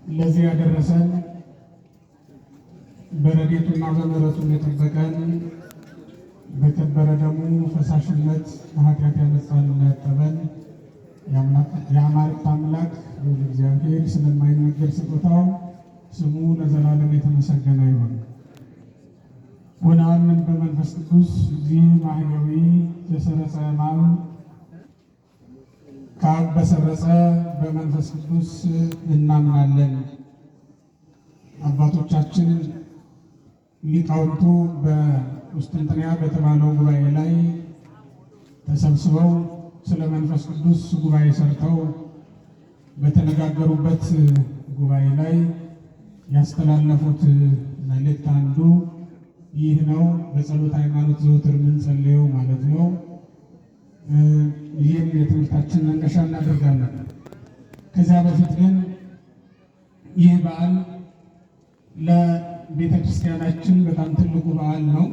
ለዚህ ያደረሰን በረድኤቱና በምሕረቱ የጠበቀን በከበረ ደሙ ፈሳሽነት ከኃጢአት ያነጻንና ያጠበን የአማልክት አምላክ እግዚአብሔር ስለማይነገር ስጦታው ስሙ ለዘላለም የተመሰገነ ይሁን። ወነአምን በመንፈስ ቅዱስ እግዚእ ማሕየዊ ዘሰረጸ እምአብ ከአብ በሰረጸ በመንፈስ ቅዱስ እናምናለን። አባቶቻችን ሊቃውንቱ በቁስጥንጥንያ በተባለው ጉባኤ ላይ ተሰብስበው ስለ መንፈስ ቅዱስ ጉባኤ ሰርተው በተነጋገሩበት ጉባኤ ላይ ያስተላለፉት መልእክት አንዱ ይህ ነው። በጸሎት ሃይማኖት ዘወትር የምንጸልየው ማለት ነው። ይህም የትምህርታችን መነሻ እናደርጋለን። ከዚያ በፊት ግን ይህ በዓል ለቤተ ክርስቲያናችን በጣም ትልቁ በዓል ነው።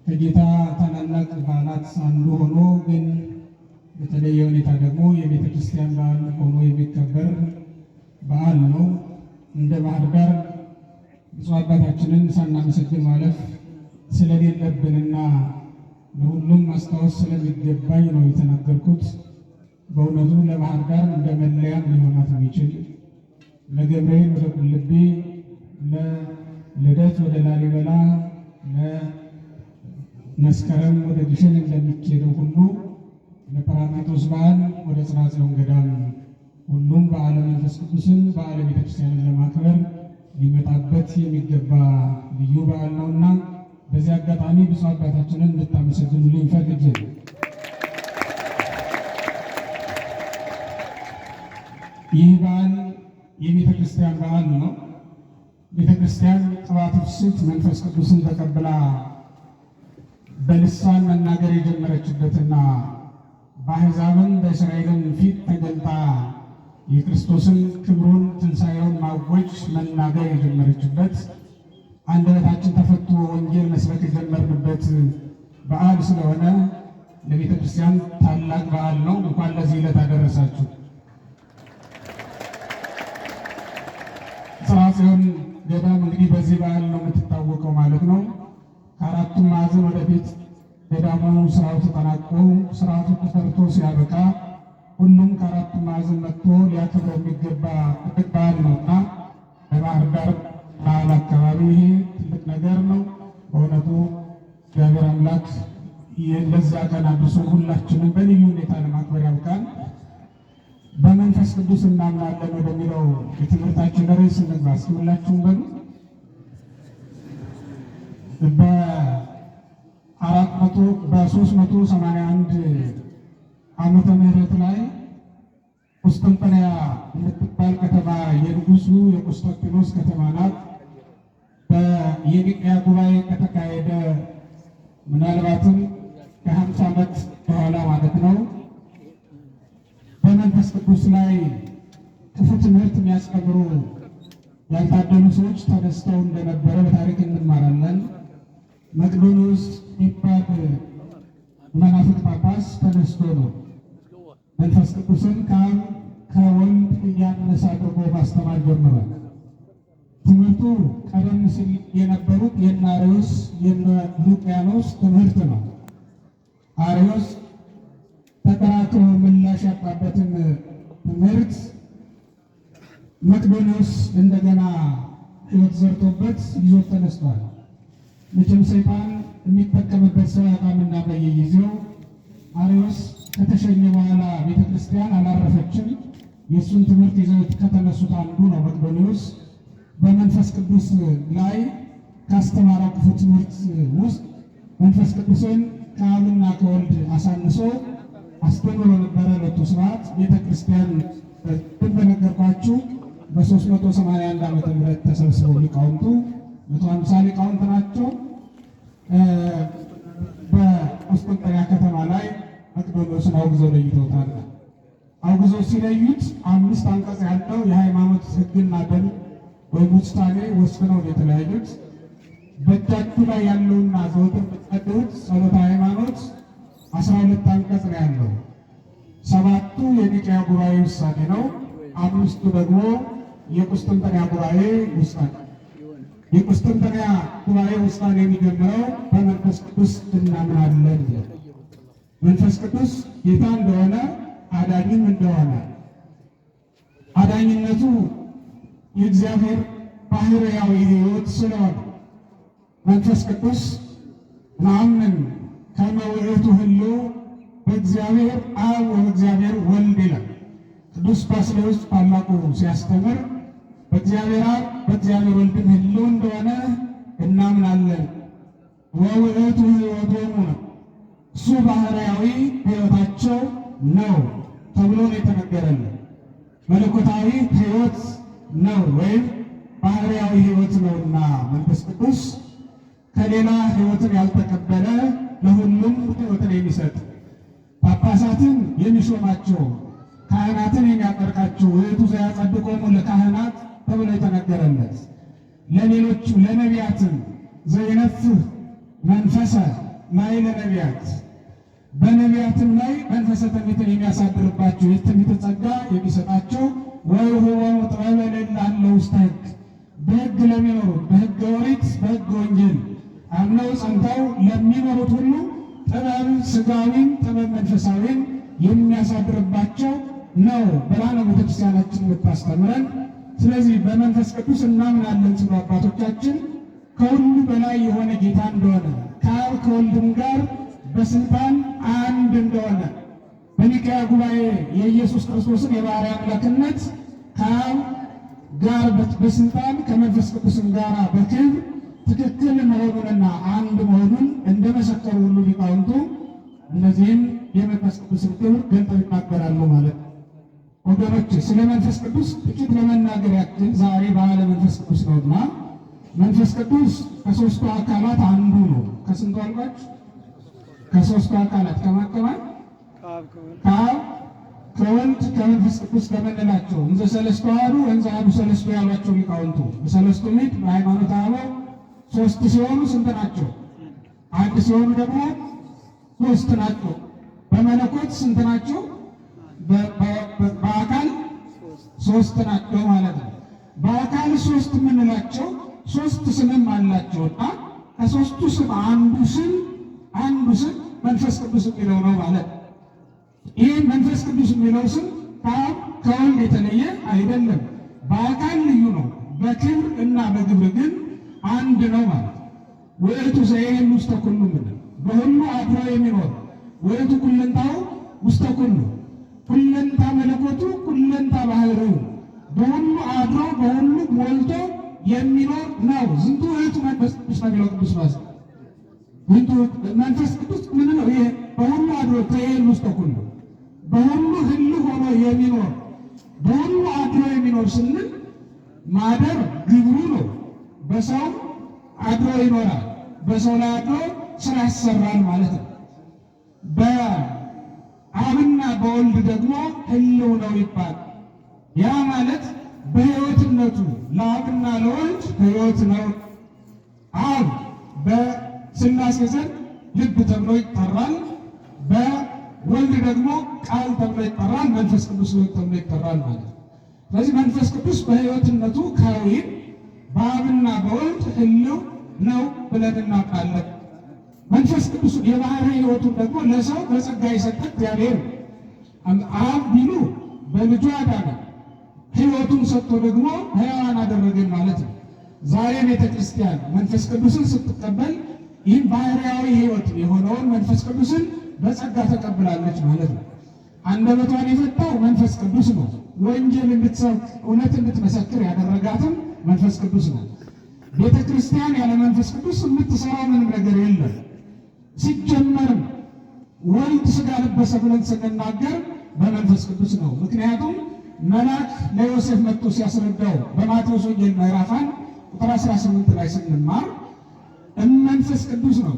ከጌታ ታላላቅ በዓላት አንዱ ሆኖ ግን በተለየ ሁኔታ ደግሞ የቤተ ክርስቲያን በዓል ሆኖ የሚከበር በዓል ነው። እንደ ባህር ዳር ብፁዕ አባታችንን ሳናመሰግን ማለፍ ስለሌለብንና ለሁሉም ማስታወስ ስለሚገባኝ ነው የተናገርኩት። በእውነቱ ለባህር ዳር እንደ መለያም ሊሆናት የሚችል ለገብርኤል ወደ ቁልቢ፣ ለልደት ወደ ላሊበላ፣ ለመስከረም ወደ ግሸን እንደሚኬደው ሁሉ ለጰራቅሊጦስ በዓል ወደ ጽርሐ ጽዮን ገዳም ሁሉም በዓለ መንፈስ ቅዱስን በዓለ ቤተክርስቲያንን ለማክበር ሊመጣበት የሚገባ ልዩ በዓል ነውና በዚህ አጋጣሚ ብፁዕ አባታችንን እንድታመሰግኑልኝ ፈልጌ ነው። ይህ በዓል የቤተ ክርስቲያን በዓል ነው። ቤተ ክርስቲያን ቅባተ ፍስሕት መንፈስ ቅዱስን ተቀብላ በልሳን መናገር የጀመረችበትና በአሕዛብም በእስራኤልም ፊት ተገልጣ የክርስቶስን ክብሩን ትንሣኤውን ማወጅ መናገር የጀመረችበት አንደበታችን ተፈቶ ወንጌል መስበክ የጀመርንበት በዓል ስለሆነ ለቤተ ክርስቲያን ታላቅ በዓል ነው። እንኳን ለዚህ ዕለት አደረሳችሁ። ጽርሐ ጽዮን ገዳም እንግዲህ በዚህ በዓል ነው የምትታወቀው ማለት ነው። ከአራቱም ማዕዘን ወደፊት ገዳሙ ስራው ተጠናቆ ስርዓቱ ተሰርቶ ሲያበቃ ሁሉም ከአራቱም ማዕዘን መጥቶ ሊያከብረው የሚገባ ትልቅ በዓል ነውና በባህር ዳር በዓል አካባቢ ይሄ ትልቅ ነገር ነው። በእውነቱ እግዚአብሔር አምላክ ለዛ ቀን አድርሶ ሁላችንም በልዩ ሁኔታ ለማክበር ያብቃን። በመንፈስ ቅዱስ እናምናለን ወደሚለው የትምህርታችን ርዕስ እንግባ። እስኪ ሁላችሁም በሉ። በ381 ዓመተ ምህረት ላይ ቁስጥንጥንያ የምትባል ከተማ የንጉሱ የቆስጠንጢኖስ ከተማ ናት። የኒቅያ ጉባኤ ከተካሄደ ምናልባትም ከ50 ዓመት በኋላ ማለት ነው። በመንፈስ ቅዱስ ላይ ክፉ ትምህርት የሚያስተምሩ ያልታደሉ ሰዎች ተነስተው እንደነበረ በታሪክ እንማራለን። መቅዶንዮስ የሚባል መናፍቅ ጳጳስ ተነስቶ ነው መንፈስ ቅዱስን ከአብ ከወልድ እያነሰ አድርጎ ማስተማር ጀምሯል። ትምህርቱ ቀደም ሲል የነበሩት የነ አርዮስ የነ ሉቅያኖስ ትምህርት ነው። አርዮስ ተከራክሮ ምላሽ ያጣበትን ትምህርት መቅዶንዮስ እንደገና ሕይወት ዘርቶበት ይዞት ተነስቷል። መቼም ሰይጣን የሚጠቀምበት ሰው ያጣምና በየጊዜው አርዮስ ከተሸኘ በኋላ ቤተ ክርስቲያን አላረፈችም። የእሱን ትምህርት ይዘውት ከተነሱት አንዱ ነው መቅዶንዮስ። በመንፈስ ቅዱስ ላይ ካስተማረው ክፉ ትምህርት ውስጥ መንፈስ ቅዱስን ከአብና ከወልድ አሳንሶ አስተምሮ ነበረ። ሎቱ ስብሐት። ቤተ ክርስቲያን በነገርኳችሁ በ381 ዓመተ ምህረት ተሰብስበው ሊቃውንቱ 150 ሊቃውንት ናቸው። በቁስጥንጥንያ ከተማ ላይ መቅዶንዮስን አውግዘው ለይተውታል። አውግዘው ሲለዩት 5 አንቀጽ ያለው የሃይማኖት ሕግና ደንብ ወይም ውሳኔ ወስነው የተለያዩት። በእጃችሁ ላይ ያለውና ዘወትር የምትጸልዩት ጸሎተ ሃይማኖት 12 አንቀጽ ነው ያለው። 7ቱ የኒቅያ ጉባኤ ውሳኔ ነው። 5ቱ ደግሞ የቁስጥንጥንያ ጉባኤ ውሳኔ። የቁስጥንጥንያ ጉባኤ ውሳኔ የሚጀምረው በመንፈስ ቅዱስ እናምናለን። መንፈስ ቅዱስ ጌታ እንደሆነ አዳኝም እንደሆነ አዳኝነቱ የእግዚአብሔር ባህርያዊ ሕይወት ስለሆነ መንፈስ ቅዱስ ነአምን ከመ ውእቱ ህልው በእግዚአብሔር አብ ወበእግዚአብሔር ወልድ ይላል። ቅዱስ ባስልዮስ ታላቁ ሲያስተምር በእግዚአብሔር አብ በእግዚአብሔር ወልድም ህልው እንደሆነ እናምናለን። ወውእቱ ሕይወቶሙ ነው፣ እሱ ባህርያዊ ሕይወታቸው ነው ተብሎ ነው የተነገረልን። መለኮታዊ ሕይወት ነው ወይም ባህርያዊ ሕይወት ነውና መንፈስ ቅዱስ ከሌላ ሕይወትን ያልተቀበለ ለሁሉም ሕይወትን የሚሰጥ ጳጳሳትን የሚሾማቸው ካህናትን የሚያጠርቃቸው ውእቱ ዘያጸድቆሙ ለካህናት ተብሎ የተነገረለት ለሌሎቹ ለነቢያትም ዘይነፍህ መንፈሰ ላይ ለነቢያት በነቢያትም ላይ መንፈሰ ትንቢትን የሚያሳድርባቸው የትንቢት ጸጋ የሚሰጣቸው ወይሁቦሙ ጥበበ ለእለ ውስተ ሕግ በሕግ ለሚኖሩት በሕገ ኦሪት በሕገ ወንጌል አምነው ጸንተው ለሚኖሩት ሁሉ ጥበብ ሥጋዊም ጥበብ መንፈሳዊም የሚያሳድርባቸው ነው ብላ ነው ቤተክርስቲያናችን የምታስተምረን። ስለዚህ በመንፈስ ቅዱስ እናምናለን ሲሉ አባቶቻችን ከሁሉ በላይ የሆነ ጌታ እንደሆነ ከአብ ከወልድም ጋር በስልጣን አንድ እንደሆነ በኒቅያ ጉባኤ የኢየሱስ ክርስቶስን የባሕርይ አምላክነት ከአብ ጋር በስልጣን ከመንፈስ ቅዱስም ጋር በክብር ትክክል መሆኑንና አንድ መሆኑን እንደመሰከሩ ሁሉ ሊቃውንቱ እነዚህም የመንፈስ ቅዱስን ክብር ገልጠው ይናገራሉ ማለት ነው። ወገኖች ስለ መንፈስ ቅዱስ ጥቂት ለመናገር ያክል ዛሬ በዓለ መንፈስ ቅዱስ ነውና መንፈስ ቅዱስ ከሦስቱ አካላት አንዱ ነው። ከስንቱ አልኳችሁ? ከሦስቱ አካላት ከማከማል ከአብ ከወልድ ከመንፈስ ቅዱስ ከምንላቸው እንዘ ሰለስቱ አሐዱ ወእንዘ አሐዱ ሰለስቱ ያሏቸው ሊቃውንቱ በሰለስቱ ምዕት በሃይማኖተ አበው ሦስት ሲሆኑ ስንት ናቸው? አንድ ሲሆኑ ደግሞ ሦስት ናቸው። በመለኮት ስንት ናቸው? በአካል ሦስት ናቸው ማለት ነው። በአካል ሦስት የምንላቸው ሦስት ስምም አላቸውና ከሦስቱ ስም አንዱ ስም መንፈስ ቅዱስ የሚለው ነው ማለት ነው። ይህ መንፈስ ቅዱስ የሚለው ስም ከአብ ከወልድ የተለየ አይደለም። በአካል ልዩ ነው፣ በክብር እና በግብር ግን አንድ ነው ማለት ነው። ውእቱ ዘየሄሉ ውስተ ኩሉ ምድር በሁሉ አድሮ የሚኖር ውእቱ ኩለንታው ውስተ ኩሉ ኩለንታ መለኮቱ ኩለንታ ባህሪው በሁሉ አድሮ በሁሉ ሞልቶ የሚኖር ነው። ዝንቱ ውእቱ መንፈስ ቅዱስ ነው የሚለው ቅዱስ ማስ ዝንቱ መንፈስ ቅዱስ ምን ነው? ይሄ በሁሉ አድሮ ዘየሄሉ ውስተ ኩሉ በሁሉ ህልው ሆኖ የሚኖር በሁሉ አድሮ የሚኖር ስንል ማደር ግብሩ ነው። በሰው አድሮ ይኖራል፣ በሰው ላይ አድሮ ስራ ያሰራል ማለት ነው። በአብና በወልድ ደግሞ ህልው ነው ይባል። ያ ማለት በሕይወትነቱ ለአብና ለወልድ ሕይወት ነው። አብ በሥላሴ ዘንድ ልብ ተብሎ ይጠራል። በወልድ ደግሞ ቃል ተብሎ ይጠራል። መንፈስ ቅዱስ ሕይወት ተብሎ ይጠራል ማለት ነው። ስለዚህ መንፈስ ቅዱስ በሕይወትነቱ ካዊን በአብና በወልድ ህልው ነው ብለን እናውቃለን። መንፈስ ቅዱስ የባሕርይ ሕይወቱን ደግሞ ለሰው በጸጋ የሰጠ እግዚአብሔር አብ ቢሉ በልጁ አዳነ፣ ሕይወቱን ሰጥቶ ደግሞ ሕያዋን አደረገን ማለት ነው። ዛሬ ቤተ ክርስቲያን መንፈስ ቅዱስን ስትቀበል ይህን ባሕርያዊ ሕይወት የሆነውን መንፈስ ቅዱስን በጸጋ ተቀብላለች ማለት ነው። አንደበቷን የፈታው መንፈስ ቅዱስ ነው። ወንጌል እንድትሰብክ እውነት እንድትመሰክር ያደረጋትም መንፈስ ቅዱስ ነው። ቤተ ክርስቲያን ያለ መንፈስ ቅዱስ የምትሰራው ምንም ነገር የለም። ሲጀመርም ወልድ ሥጋ ለበሰ ብለን ስንናገር በመንፈስ ቅዱስ ነው። ምክንያቱም መልአክ ለዮሴፍ መጥቶ ሲያስረዳው በማቴዎስ ወንጌል ምዕራፍ 1 ቁጥር 18 ላይ ስንማር እመንፈስ ቅዱስ ነው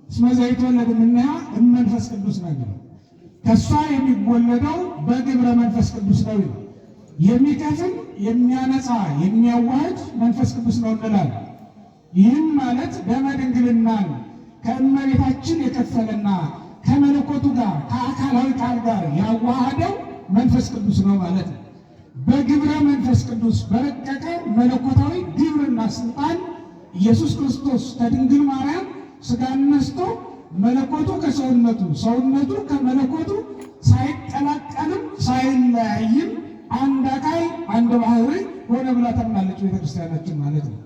እስመ ዘይትወለድ እምኔሃ እመንፈስ ቅዱስ ነው የሚለው። ከእሷ የሚወለደው በግብረ መንፈስ ቅዱስ ነው። የሚከፍል የሚያነጻ የሚያዋህድ መንፈስ ቅዱስ ነው እንላለን። ይህም ማለት ደመ ድንግልናን ከእመቤታችን የከፈለና ከመለኮቱ ጋር ከአካላዊ ቃል ጋር ያዋሃደው መንፈስ ቅዱስ ነው ማለት ነው። በግብረ መንፈስ ቅዱስ በረቀቀ መለኮታዊ ግብርና ስልጣን ኢየሱስ ክርስቶስ ከድንግል ማርያም ሥጋን ነስቶ መለኮቱ ከሰውነቱ ሰውነቱ ከመለኮቱ ሳይቀላቀልም ሳይለያይም አንድ አካል አንድ ባሕርይ ሆነ ብላ ታምናለች ቤተክርስቲያናችን ማለት ነው።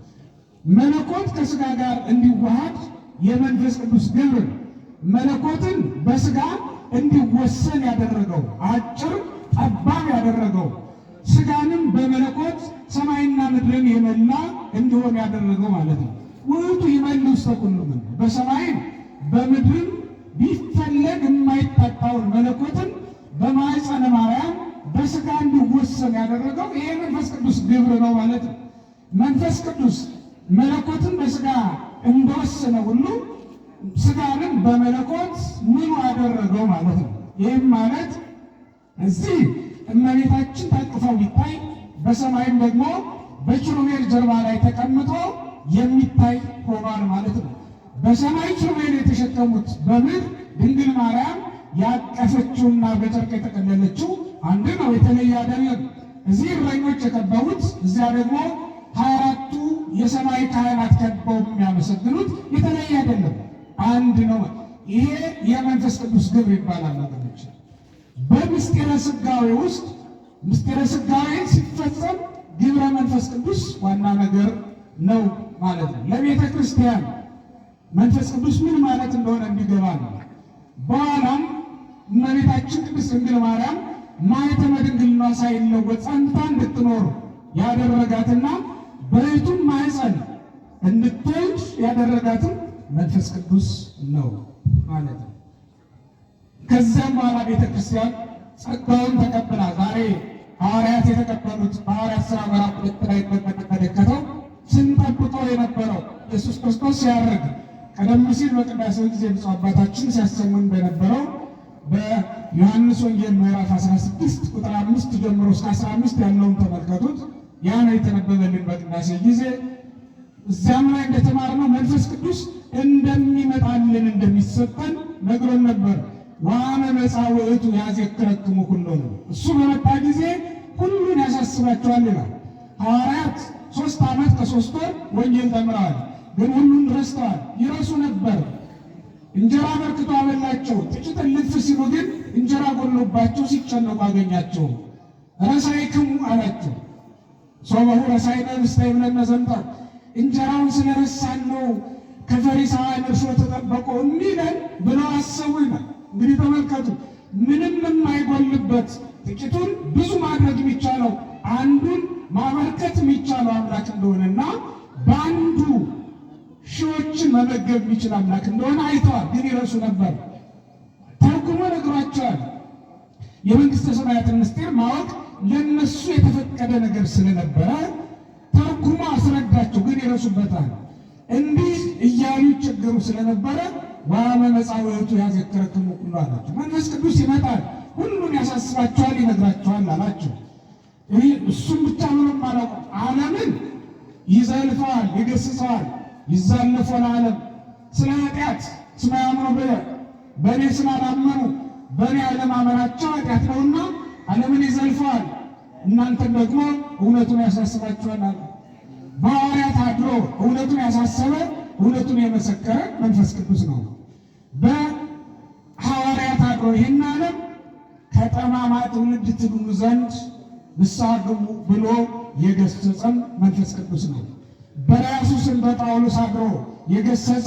መለኮት ከሥጋ ጋር እንዲዋሃድ የመንፈስ ቅዱስ ግብር መለኮትን በሥጋ እንዲወሰን ያደረገው አጭር ጠባብ ያደረገው ሥጋንም በመለኮት ሰማይና ምድርን የመላ እንዲሆን ያደረገው ማለት ነው። ውእቱ ይመልእ ውስተ ኩሉ ምድር በሰማይም በምድርም ቢፈለግ የማይታጣውን መለኮትን በማኅፀነ ማርያም በሥጋ እንዲወሰን ያደረገው ይሄ መንፈስ ቅዱስ ግብር ነው ማለት ነው። መንፈስ ቅዱስ መለኮትን በሥጋ እንደወሰነ ሁሉ ሥጋንም በመለኮት ምኑ አደረገው ማለት ነው። ይህም ማለት እዚህ እመቤታችን ታቅፈው ቢታይ በሰማይም ደግሞ በኪሩቤል ጀርባ ላይ ተቀምጦ የሚታይ ሆኗል ማለት ነው። በሰማይ ኪሩቤል የተሸከሙት በምድር ድንግል ማርያም ያቀፈችውና በጨርቅ የጠቀለለችው አንድ ነው፣ የተለየ አይደለም። እዚህ እረኞች የከበቡት እዚያ ደግሞ 24ቱ የሰማይ ካህናት ከበው የሚያመሰግኑት የተለየ አይደለም፣ አንድ ነው። ይሄ የመንፈስ ቅዱስ ግብር ይባላል ነገሮች። በምስጢረ ሥጋዌ ውስጥ ምስጢረ ሥጋዌ ሲፈጸም ግብረ መንፈስ ቅዱስ ዋና ነገር ነው ማለት ነው። ለቤተ ክርስቲያን መንፈስ ቅዱስ ምን ማለት እንደሆነ እንዲገባ ነው። በኋላም እመቤታችን ቅድስት ድንግል ማርያም ማኅተመ ድንግልና ሳይለወጥ ጸንታ እንድትኖር ያደረጋትና በሕቱም ማኅፀን እንድትወልድ ያደረጋትም መንፈስ ቅዱስ ነው ማለት ነው። ከዚያም በኋላ ቤተ ክርስቲያን ጸጋውን ተቀብላ ዛሬ ሐዋርያት የተቀበሉት በሐዋርያት ሥራ ምዕራፍ 2 ላይ እንደምንመለከተው ስንጠብቀው የነበረው ኢየሱስ ክርስቶስ ሲያርግ ቀደም ሲል በቅዳሴው ጊዜ ብፁዕ አባታችን ሲያሰሙ እንደነበረው በዮሐንስ ወንጌል ምዕራፍ 16 ቁጥር 5 ጀምሮ እስከ 15 ያለውን ተመልከቱት። ያ ነው የተነበበልን በቅዳሴ ጊዜ። እዚያም ላይ እንደተማርነው መንፈስ ቅዱስ እንደሚመጣልን እንደሚሰጠን ነግሮን ነበር። ዋመ መጽአ ውእቱ ያዜክረክሙ ኩሎ ነው። እሱ በመጣ ጊዜ ሁሉን ያሳስባቸዋል ይላል። ሐዋርያት 3 ዓመት ከ3 ወር ወንጌል ተምረዋል፣ ግን ሁሉን ረስተዋል። ይረሱ ነበር። እንጀራ በርክቶ አበላቸው። ጥቂት እልፍ ሲሉ ግን እንጀራ ጎሎባቸው ሲጨነቁ አገኛቸው። ረሳይክሙ አላቸው። ሶበሁ ረሳይነ ኅብስተ ይብለነ ዘንተ እንጀራውን ስለረሳን ነው ከፈሪሳውያን እርሾ ተጠበቆ የሚለን ብለው አሰቡ ይላል። እንግዲህ ተመልከቱ፣ ምንም የማይጎልበት ጥቂቱን ብዙ ማድረግ የሚቻለው አንዱን ማበርከት የሚቻለው አምላክ እንደሆነና በአንዱ ሺዎችን መመገብ የሚችል አምላክ እንደሆነ አይተዋል። ግን ይረሱ ነበር። ተርጉሞ ነግሯቸዋል። የመንግሥተ ሰማያትን ምስጢር ማወቅ ለነሱ የተፈቀደ ነገር ስለነበረ ተርጉሞ አስረዳቸው። ግን ይረሱበታል። እንዲህ እያሉ ይቸገሩ ስለነበረ ዋመ መጽአ ውእቱ ያዜክረክሙ ኩሎ አላቸው። መንፈስ ቅዱስ ይመጣል፣ ሁሉን ያሳስባቸዋል፣ ይነግራቸዋል አላቸው። ይህ እሱም ብቻ ምንም አላውቅም። ዓለምን ይዘልፈዋል፣ ይገስጸዋል። ይዛለፈ ለዓለም ስለ ኃጢአት እስመ ያምኑ ብየ በእኔ ስላላመኑ በእኔ አለማመናቸው ኃጢአት ነውና ዓለምን ይዘልፈዋል፣ እናንተን ደግሞ እውነቱን ያሳስባችኋል አለ። በሐዋርያት አድሮ እውነቱን ያሳሰበ እውነቱን የመሰከረ መንፈስ ቅዱስ ነው። በሐዋርያት አድሮ ይህን ዓለም ከጠማማ ትውልድ ትድኑ ዘንድ ንስሐ ግቡ ብሎ የገሰጸን መንፈስ ቅዱስ ነው። በራሱ ስም በጳውሎስ አድሮ የገሰጸ፣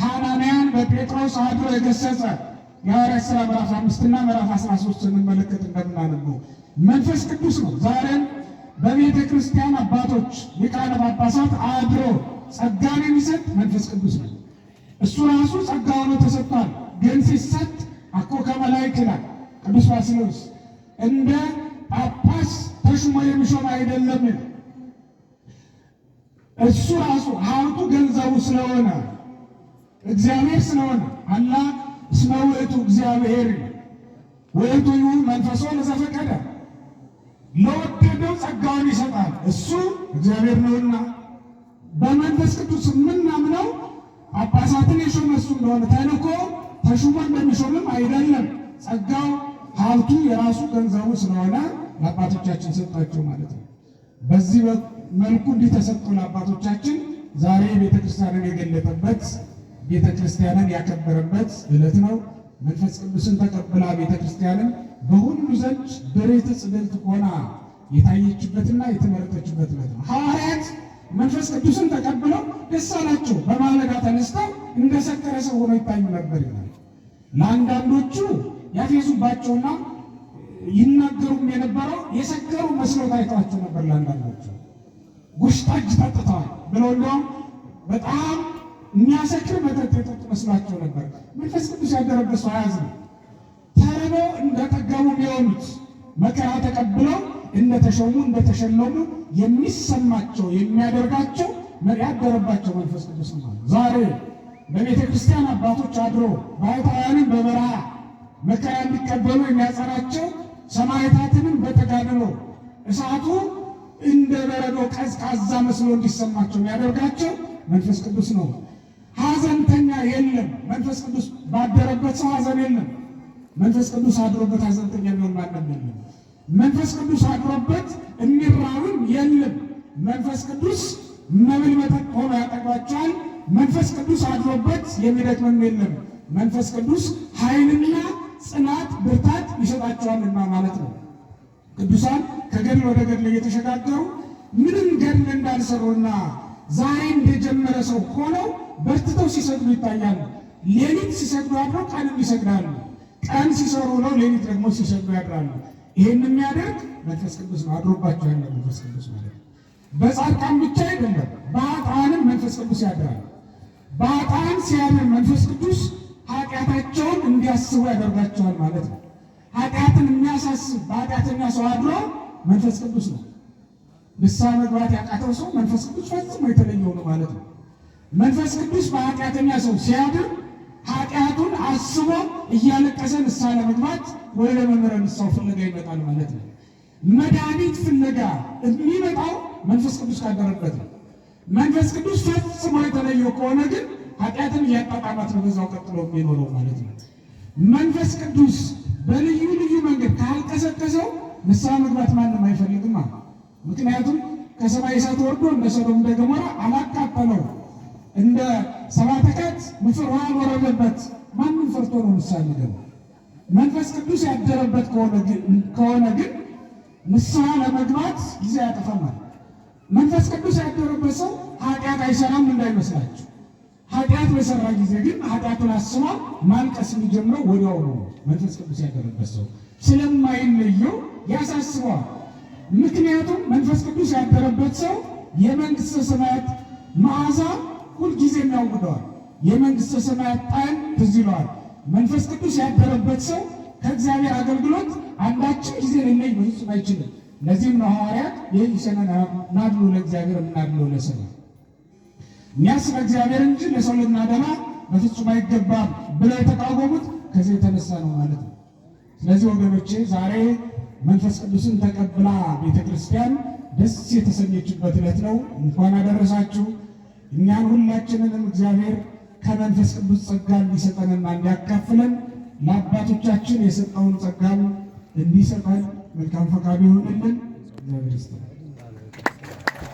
ሐናንያን በጴጥሮስ አድሮ የገሰጸ የሐዋርያት ሥራ ምዕራፍ 5 እና ምዕራፍ 13 ስንመለከት እንደምናነበው መንፈስ ቅዱስ ነው። ዛሬም በቤተ ክርስቲያን አባቶች ሊቃነ ጳጳሳት አድሮ ጸጋን የሚሰጥ መንፈስ ቅዱስ ነው። እሱ ራሱ ጸጋ ሆኖ ተሰጥቷል። ግን ሲሰጥ አኮ ከመላእክት ይላል ቅዱስ ባስልዮስ፣ እንደ ጳጳስ ተሹሞ የሚሾም አይደለም። እሱ ራሱ ሀብቱ ገንዘቡ ስለሆነ እግዚአብሔር ስለሆነ አላ እስመ ውእቱ እግዚአብሔር ውእቱ መንፈሶ ለዘፈቀደ ለወደደው ጸጋውን ይሰጣል። እሱ እግዚአብሔር ነውና በመንፈስ ቅዱስ የምናምነው ጳጳሳትን የሾመ እሱ እንደሆነ ተልኮ ተሹሞ እንደሚሾምም አይደለም። ጸጋው ሀብቱ የራሱ ገንዘቡ ስለሆነ ለአባቶቻችን ሰጣቸው ማለት ነው። በዚህ መልኩ እንዲህ ተሰጥቶ ለአባቶቻችን ዛሬ ቤተክርስቲያንን የገለጠበት ቤተክርስቲያንን ያከበረበት ዕለት ነው። መንፈስ ቅዱስን ተቀብላ ቤተክርስቲያንን በሁሉ ዘንድ በሬተ ጽድልት ሆና የታየችበትና የተመረጠችበት ዕለት ነው። ሐዋርያት መንፈስ ቅዱስን ተቀብለው ደስ አላቸው። በማለዳ ተነስተው እንደሰከረ ሰው ሆነው ይታዩ ነበር ይላል። ለአንዳንዶቹ ያፌዙባቸውና ይናገሩም የነበረው የሰከሩ መስለው ታይቷቸው ነበር። ለአንዳንዶቹ ጉሽ ጠጅ ጠጥተዋል ብለው እንዲያውም በጣም የሚያሰክር መጠጥ የጠጡ መስሏቸው ነበር። መንፈስ ቅዱስ ያደረበት ሰው አያዝንም። ተርበው እንደጠገቡ የሚሆኑት መከራ ተቀብለው እንደተሾሙ እንደተሸለሙ የሚሰማቸው የሚያደርጋቸው ያደረባቸው መንፈስ ቅዱስ ነው። ዛሬ በቤተ ክርስቲያን አባቶች አድሮ ባሕታውያንን በበረሃ መከራ እንዲቀበሉ የሚያጸናቸው፣ ሰማዕታትንም በተጋድሎ እሳቱ እንደ በረዶ ቀዝቃዛ መስሎ እንዲሰማቸው የሚያደርጋቸው መንፈስ ቅዱስ ነው። ሐዘንተኛ የለም። መንፈስ ቅዱስ ባደረበት ሰው ሐዘን የለም። መንፈስ ቅዱስ አድሮበት ሐዘንተኛ የሚሆን ማንም የለም። መንፈስ ቅዱስ አድሮበት የሚራብም የለም። መንፈስ ቅዱስ መብል መጠጥ ሆኖ ያጠግባቸዋል። መንፈስ ቅዱስ አድሮበት የሚደክምም የለም። መንፈስ ቅዱስ ኃይልና ጽናት ብርታት ይሰጣቸዋልና ማለት ነው። ቅዱሳን ከገድል ወደ ገድል እየተሸጋገሩ ምንም ገድል እንዳልሰሩና ዛሬ እንደጀመረ ሰው ሆነው በርትተው ሲሰግዱ ይታያሉ። ሌሊት ሲሰግዱ አድረው ቀንም ይሰግዳሉ። ቀን ሲሰሩ ነው፣ ሌሊት ደግሞ ሲሰግዱ ያድራሉ። ይህን የሚያደርግ መንፈስ ቅዱስ ነው። አድሮባቸው ያለ መንፈስ ቅዱስ ማለት ነው። በጻድቃን ብቻ አይደለም፣ በኃጥአንም መንፈስ ቅዱስ ያድራል። በኃጥአን ሲያድር መንፈስ ቅዱስ ኃጢአታቸውን እንዲያስቡ ያደርጋቸዋል ማለት ነው። ኃጢአትን የሚያሳስብ በኃጢአተኛ ሰው አድሮ መንፈስ ቅዱስ ነው። ንስሐ መግባት ያቃተው ሰው መንፈስ ቅዱስ ፈጽሞ የተለየው ነው ማለት ነው። መንፈስ ቅዱስ በኃጢአተኛ ሰው ሲያድር ኃጢአቱን አስቦ እያለቀሰ ንስሐ ለመግባት ወደ መምህረ ንስሐው ፍለጋ ይመጣል ማለት ነው። መድኃኒት ፍለጋ የሚመጣው መንፈስ ቅዱስ ካደረበት ነው። መንፈስ ቅዱስ ፈጽሞ የተለየው ከሆነ ግን ኃጢአትን እያጣጣማት ነው በዛው ቀጥሎ የሚኖረው ማለት ነው። መንፈስ ቅዱስ በልዩ ልዩ መንገድ ካልቀሰቀሰው ንስሐ መግባት ማንም አይፈልግም ማለት ነው። ምክንያቱም ከሰማይ እሳት ወርዶ እንደ ሰዶም እንደ ገሞራ አላቃጠለው፣ እንደ ሰብአ ተቃት ንፍር ውሃ አልወረደበት። ማንም ፈርቶ ነው ንስሐ የሚገባው። መንፈስ ቅዱስ ያደረበት ከሆነ ግን ንስሐ ለመግባት ጊዜ ያጠፋማል። መንፈስ ቅዱስ ያደረበት ሰው ኃጢአት አይሰራም እንዳይመስላችሁ። ኃጢአት በሰራ ጊዜ ግን ኃጢአቱን አስቦ ማልቀስ የሚጀምረው ወዲያው ነው። መንፈስ ቅዱስ ያደረበት ሰው ስለማይለየው ያሳስበዋል። ምክንያቱም መንፈስ ቅዱስ ያደረበት ሰው የመንግሥተ ሰማያት መዓዛ ሁልጊዜም ያውደዋል። የመንግሥተ ሰማያት ጣዕም ትዝ ይለዋል። መንፈስ ቅዱስ ያደረበት ሰው ከእግዚአብሔር አገልግሎት አንዳችን ጊዜ ሊለይ በፍጹም አይችልም። ለዚህም ነው ሐዋርያት የኢሰነ ናድሉ ለእግዚአብሔር እናድሎ ለሰው፣ እኛስ ለእግዚአብሔር እንጂ ለሰው ልናደላ በፍጹም አይገባም ብለው የተቃወሙት ከዚህ የተነሳ ነው ማለት ነው። ስለዚህ ወገኖቼ ዛሬ መንፈስ ቅዱስን ተቀብላ ቤተ ክርስቲያን ደስ የተሰኘችበት ዕለት ነው። እንኳን አደረሳችሁ። እኛን ሁላችንንም እግዚአብሔር ከመንፈስ ቅዱስ ጸጋ እንዲሰጠንና እንዲያካፍለን ለአባቶቻችን የሰጠውን ጸጋም እንዲሰጠን መልካም ፈቃዱ ይሆንልን። እግዚአብሔር ይስጠን።